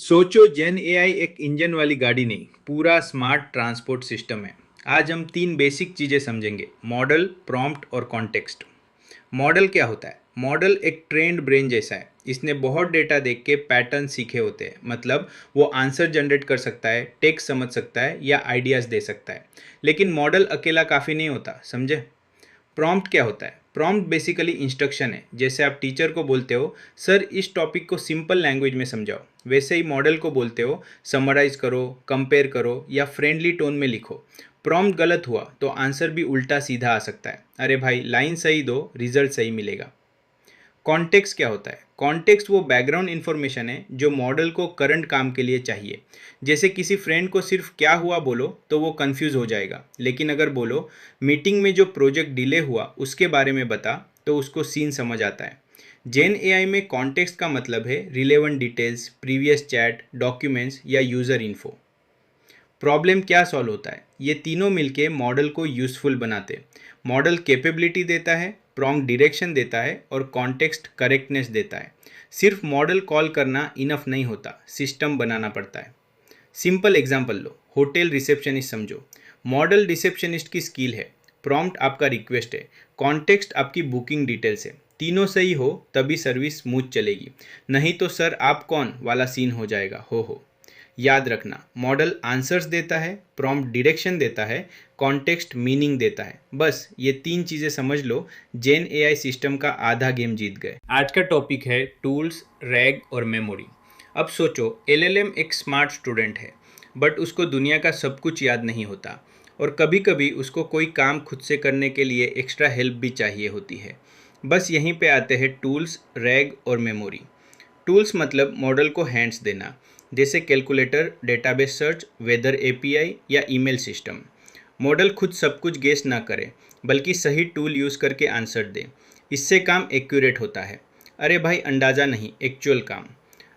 सोचो जेन एआई एक इंजन वाली गाड़ी नहीं, पूरा स्मार्ट ट्रांसपोर्ट सिस्टम है। आज हम तीन बेसिक चीज़ें समझेंगे: मॉडल, प्रॉम्प्ट और कॉन्टेक्स्ट। मॉडल क्या होता है? मॉडल एक ट्रेंड ब्रेन जैसा है। इसने बहुत डेटा देख के पैटर्न सीखे होते हैं। मतलब वो आंसर जनरेट कर सकता है, टेक्स्ट समझ सकता है या आइडियाज़ दे सकता है। लेकिन मॉडल अकेला काफ़ी नहीं होता, समझे? प्रॉम्प्ट क्या होता है? प्रॉम्प्ट बेसिकली इंस्ट्रक्शन है। जैसे आप टीचर को बोलते हो, सर इस टॉपिक को सिंपल लैंग्वेज में समझाओ, वैसे ही मॉडल को बोलते हो, समराइज करो, कंपेयर करो या फ्रेंडली टोन में लिखो। प्रॉम्प्ट गलत हुआ तो आंसर भी उल्टा सीधा आ सकता है। अरे भाई, लाइन सही दो, रिजल्ट सही मिलेगा। कॉन्टेक्स्ट क्या होता है? कॉन्टेक्स्ट वो बैकग्राउंड इन्फॉर्मेशन है जो मॉडल को करंट काम के लिए चाहिए। जैसे किसी फ्रेंड को सिर्फ क्या हुआ बोलो तो वो कंफ्यूज हो जाएगा, लेकिन अगर बोलो मीटिंग में जो प्रोजेक्ट डिले हुआ उसके बारे में बता, तो उसको सीन समझ आता है। जेन एआई में कॉन्टेक्स्ट का मतलब है relevant details, previous chat, documents या यूज़र इन्फो। प्रॉब्लम क्या सॉल्व होता है? ये तीनों मिलके मॉडल को यूज़फुल बनाते। मॉडल कैपेबिलिटी देता है, प्रॉम्प्ट डायरेक्शन देता है और कॉन्टेक्स्ट करेक्टनेस देता है। सिर्फ मॉडल कॉल करना इनफ नहीं होता, सिस्टम बनाना पड़ता है। सिंपल एग्जांपल लो, होटल रिसेप्शनिस्ट समझो। मॉडल रिसेप्शनिस्ट की स्किल है, प्रॉम्प्ट आपका रिक्वेस्ट है, कॉन्टेक्स्ट आपकी बुकिंग डिटेल्स है। तीनों सही हो तभी सर्विस स्मूथ चलेगी, नहीं तो सर आप कौन वाला सीन हो जाएगा। हो याद रखना, मॉडल आंसर्स देता है, प्रॉम्प्ट डायरेक्शन देता है, कॉन्टेक्स्ट मीनिंग देता है। बस ये तीन चीज़ें समझ लो, जेन एआई सिस्टम का आधा गेम जीत गए। आज का टॉपिक है टूल्स, रैग और मेमोरी। अब सोचो, एलएलएम एक स्मार्ट स्टूडेंट है, बट उसको दुनिया का सब कुछ याद नहीं होता और कभी कभी उसको कोई काम खुद से करने के लिए एक्स्ट्रा हेल्प भी चाहिए होती है। बस यहीं पे आते हैं टूल्स, रैग और मेमोरी। टूल्स मतलब मॉडल को हैंड्स देना, जैसे calculator, database search, weather API या ईमेल सिस्टम। मॉडल खुद सब कुछ गेस ना करे, बल्कि सही टूल यूज़ करके आंसर दे। इससे काम एक्यूरेट होता है। अरे भाई, अंदाज़ा नहीं, एक्चुअल काम।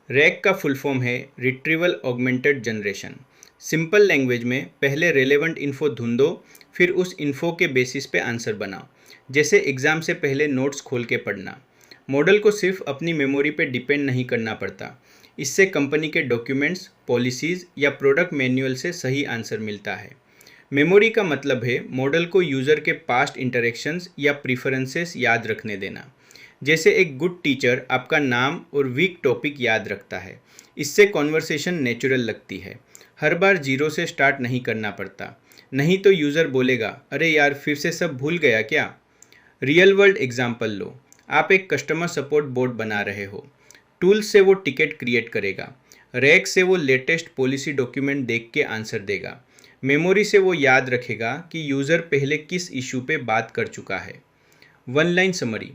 रैग का फुल फॉर्म है retrieval augmented generation. Simple language में पहले रेलेवेंट इन्फो ढूंढो, फिर उस इन्फो के बेसिस पे आंसर बनाओ। जैसे एग्ज़ाम से पहले नोट्स खोल के पढ़ना। मॉडल को सिर्फ अपनी मेमोरी पे डिपेंड नहीं करना पड़ता। इससे कंपनी के डॉक्यूमेंट्स, पॉलिसीज़ या प्रोडक्ट मैनुअल से सही आंसर मिलता है। मेमोरी का मतलब है मॉडल को यूज़र के पास्ट इंटरेक्शंस या प्रिफरेंसेस याद रखने देना। जैसे एक गुड टीचर आपका नाम और वीक टॉपिक याद रखता है। इससे कॉन्वर्सेशन नेचुरल लगती है। हर बार जीरो से स्टार्ट नहीं करना पड़ता, नहीं तो यूज़र बोलेगा, अरे यार फिर से सब भूल गया क्या। रियल वर्ल्ड एग्जाम्पल लो। आप एक कस्टमर सपोर्ट बोर्ड बना रहे हो। टूल से वो टिकट क्रिएट करेगा, रैक से वो लेटेस्ट पॉलिसी डॉक्यूमेंट देख के आंसर देगा, मेमोरी से वो याद रखेगा कि यूज़र पहले किस इशू पे बात कर चुका है। वन लाइन समरी: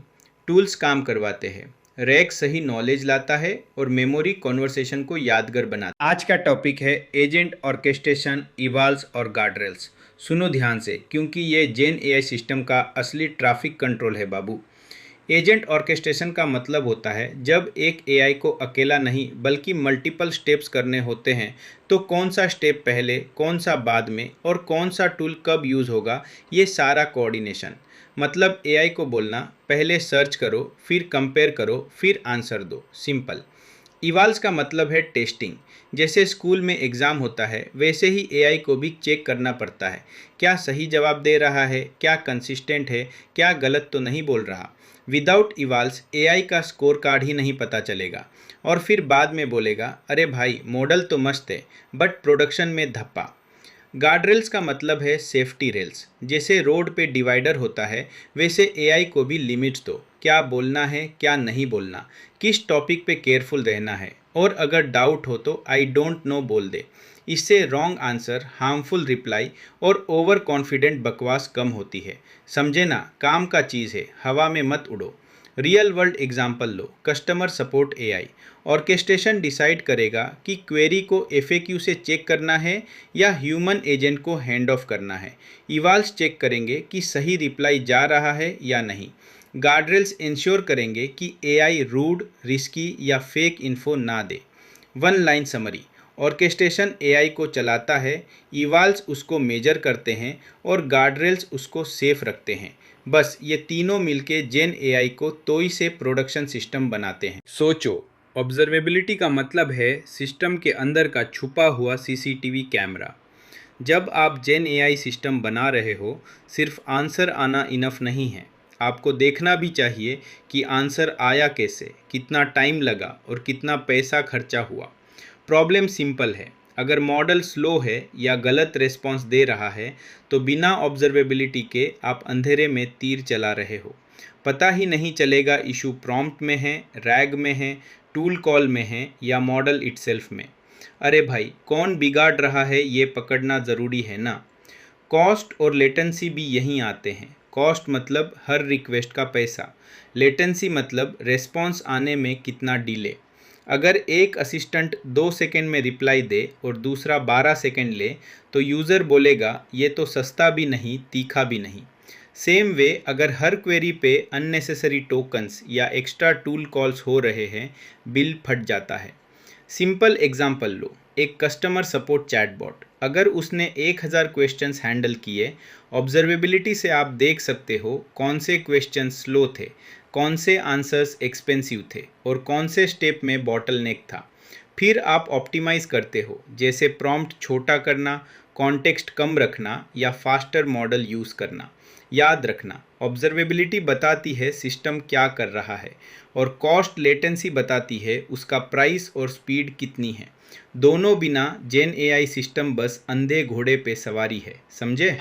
टूल्स काम करवाते हैं, रैक सही नॉलेज लाता है और मेमोरी कॉन्वर्सेशन को यादगार बनाता है। आज का टॉपिक है एजेंट ऑर्केस्ट्रेशन, इवाल्स और गार्डरेल्स। सुनो ध्यान से, क्योंकि ये जेन एआई सिस्टम का असली ट्रैफिक कंट्रोल है बाबू। एजेंट ऑर्केस्ट्रेशन का मतलब होता है जब एक एआई को अकेला नहीं बल्कि मल्टीपल स्टेप्स करने होते हैं, तो कौन सा स्टेप पहले, कौन सा बाद में और कौन सा टूल कब यूज़ होगा, ये सारा कोऑर्डिनेशन। मतलब एआई को बोलना, पहले सर्च करो, फिर कंपेयर करो, फिर आंसर दो। सिंपल। इवाल्स का मतलब है टेस्टिंग। जैसे स्कूल में एग्ज़ाम होता है, वैसे ही एआई को भी चेक करना पड़ता है। क्या सही जवाब दे रहा है, क्या कंसिस्टेंट है, क्या गलत तो नहीं बोल रहा। विदाउट इवाल्स एआई का स्कोर कार्ड ही नहीं पता चलेगा और फिर बाद में बोलेगा, अरे भाई मॉडल तो मस्त है बट प्रोडक्शन में धप्पा। गार्ड रेल्स का मतलब है सेफ्टी रेल्स। जैसे रोड पे डिवाइडर होता है, वैसे एआई को भी लिमिट्स दो। क्या बोलना है, क्या नहीं बोलना, किस टॉपिक पे केयरफुल रहना है, और अगर डाउट हो तो आई डोंट नो बोल दे। इससे रॉन्ग आंसर, हार्मफुल रिप्लाई और ओवर कॉन्फिडेंट बकवास कम होती है। समझे ना, काम का चीज़ है, हवा में मत उड़ो। रियल वर्ल्ड एग्जाम्पल लो, customer support AI. Orchestration decide करेगा कि क्वेरी को एफएक्यू से चेक करना है या ह्यूमन एजेंट को हैंड ऑफ करना है। इवाल्स चेक करेंगे कि सही रिप्लाई जा रहा है या नहीं। गार्डरेल्स इंश्योर करेंगे कि एआई रूड, रिस्की या फेक इन्फो ना दे। One line summary: orchestration AI को चलाता है, इवाल्स उसको मेजर करते हैं और गार्डरेल्स उसको सेफ रखते हैं। बस ये तीनों मिलके जेन एआई को तोई से प्रोडक्शन सिस्टम बनाते हैं। सोचो, ऑब्जर्वेबिलिटी का मतलब है सिस्टम के अंदर का छुपा हुआ सीसीटीवी कैमरा। जब आप जेन एआई सिस्टम बना रहे हो, सिर्फ आंसर आना इनफ नहीं है, आपको देखना भी चाहिए कि आंसर आया कैसे, कितना टाइम लगा और कितना पैसा खर्चा हुआ। प्रॉब्लम सिंपल है, अगर मॉडल स्लो है या गलत रिस्पॉन्स दे रहा है तो बिना ऑब्जर्वेबिलिटी के आप अंधेरे में तीर चला रहे हो। पता ही नहीं चलेगा इशू प्रॉम्प्ट में है, रैग में है, टूल कॉल में है या मॉडल इटसेल्फ में। अरे भाई, कौन बिगाड़ रहा है ये पकड़ना ज़रूरी है ना। कॉस्ट और लेटेंसी भी यहीं आते हैं। कॉस्ट मतलब हर रिक्वेस्ट का पैसा, लेटेंसी मतलब रेस्पॉन्स आने में कितना डिले। अगर एक असिस्टेंट 2 सेकंड में रिप्लाई दे और दूसरा 12 सेकंड ले तो यूज़र बोलेगा ये तो सस्ता भी नहीं, तीखा भी नहीं। सेम वे, अगर हर क्वेरी पे अननेसेसरी टोकन्स या एक्स्ट्रा टूल कॉल्स हो रहे हैं, बिल फट जाता है। सिंपल एग्जांपल लो, एक कस्टमर सपोर्ट चैटबॉट, अगर उसने 1000 क्वेश्चंस हैंडल किए, ऑब्जर्वेबिलिटी से आप देख सकते हो कौन से क्वेश्चंस स्लो थे, कौन से आंसर्स एक्सपेंसिव थे और कौन से स्टेप में बॉटलनेक था। फिर आप ऑप्टिमाइज़ करते हो, जैसे प्रॉम्प्ट छोटा करना, कॉन्टेक्स्ट कम रखना या फास्टर मॉडल यूज़ करना। याद रखना, ऑब्जर्वेबिलिटी बताती है सिस्टम क्या कर रहा है और कॉस्ट लेटेंसी बताती है उसका प्राइस और स्पीड कितनी है। दोनों बिना जेन एआई सिस्टम बस अंधे घोड़े पे सवारी है, समझे।